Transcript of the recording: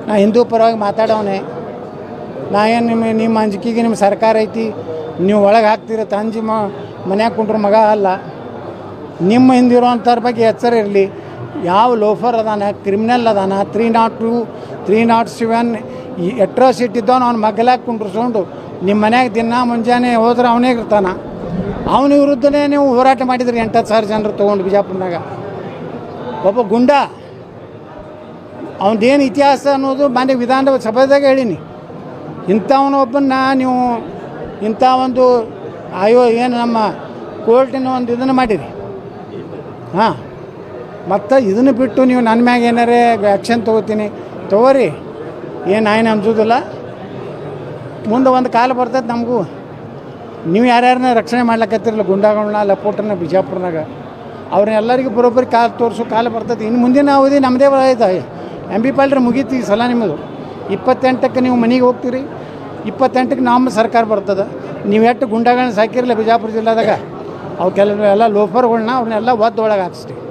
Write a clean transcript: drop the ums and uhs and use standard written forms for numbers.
ನಾ ಹಿಂದೂ ಪರವಾಗಿ ಮಾತಾಡೋನೆ. ನಾ ಏನು ನಿಮ್ಮ ಅಂಜಿಕೆಗೆ ನಿಮ್ಮ ಸರ್ಕಾರ ಐತಿ, ನೀವು ಒಳಗೆ ಹಾಕ್ತಿರ ತಂಜಿ ಮನ್ಯಾಗ ಕುಂಡ್ರ ಮಗ ಅಲ್ಲ. ನಿಮ್ಮ ಹಿಂದಿರೋಂಥವ್ರ ಬಗ್ಗೆ ಎಚ್ಚರ ಇರಲಿ. ಯಾವ ಲೋಫರ್ ಅದಾನ, ಕ್ರಿಮಿನಲ್ ಅದಾನ, 302, 307 ಈ ಅಟ್ರಾಸಿಟಿ ಇದ್ದವನು ಅವ್ನು ಮಗ್ಗಲಾಗಿ ಕುಂಡ್ರಿಸ್ಕೊಂಡು ನಿಮ್ಮ ಮನ್ಯಾಗ ದಿನ ಮುಂಜಾನೆ ಹೋದ್ರೆ ಅವನೇ ಇರ್ತಾನೆ. ಅವನ ವಿರುದ್ಧನೇ ನೀವು ಹೋರಾಟ ಮಾಡಿದ್ರಿ 8,000 ಜನರು ತೊಗೊಂಡು ಬಿಜಾಪುರನಾಗ. ಒಬ್ಬ ಗುಂಡ ಅವನದೇನು ಇತಿಹಾಸ ಅನ್ನೋದು ಮಾನ್ಯ ವಿಧಾನ ಸಭೆದಾಗ ಹೇಳೀನಿ. ಇಂಥವನು ಒಬ್ಬನ್ನ ನೀವು ಇಂಥ ಒಂದು ಏನು ನಮ್ಮ ಕೋರ್ಟಿನ ಒಂದು ಇದನ್ನು ಮಾಡಿರಿ. ಹಾಂ, ಮತ್ತು ಇದನ್ನು ಬಿಟ್ಟು ನೀವು ನನ್ನ ಮ್ಯಾಗ ಏನಾರೇ ಆ್ಯಕ್ಷನ್ ತೊಗೋರಿ, ಏನು ಅನ್ಸೋದಿಲ್ಲ. ಮುಂದೆ ಒಂದು ಕಾಲ ಬರ್ತೈತೆ ನಮಗೂ. ನೀವು ಯಾರ್ಯಾರನ್ನ ರಕ್ಷಣೆ ಮಾಡ್ಲಿಕ್ಕತ್ತಿರಲ್ಲ ಗುಂಡಾಗಳನ್ನ ಲಪೋಟನ ಬಿಜಾಪುರನಾಗ, ಅವ್ರನ್ನೆಲ್ಲರಿಗೂ ಬರೋಬ್ಬರಿ ಕಾಲು ತೋರಿಸೋ ಕಾಲ ಬರ್ತೈತೆ. ಇನ್ನು ಮುಂದಿನ ಅವಧಿ ನಮ್ಮದೇ ಐತೆ. MP ಪಾಲ್ರಿ ಮುಗೀತು ಈ ಸಲ ನಿಮ್ಮದು. 28ಕ್ಕೆ ನೀವು ಮನೆಗೆ ಹೋಗ್ತೀರಿ, 28ಕ್ಕೆ ನಮ್ಮ ಸರ್ಕಾರ ಬರ್ತದೆ. ನೀವು ಎಷ್ಟು ಗುಂಡಾಗಳನ್ನ ಸಾಕಿರಲ್ಲ ಬಿಜಾಪುರ ಜಿಲ್ಲಾದಾಗ, ಅವು ಕೆಲವೆಲ್ಲ ಲೋಫರ್ಗಳನ್ನ ಅವ್ರನ್ನೆಲ್ಲ ಒದ್ದೊಳಗೆ ಹಾಕಿಸ್ತೀವಿ.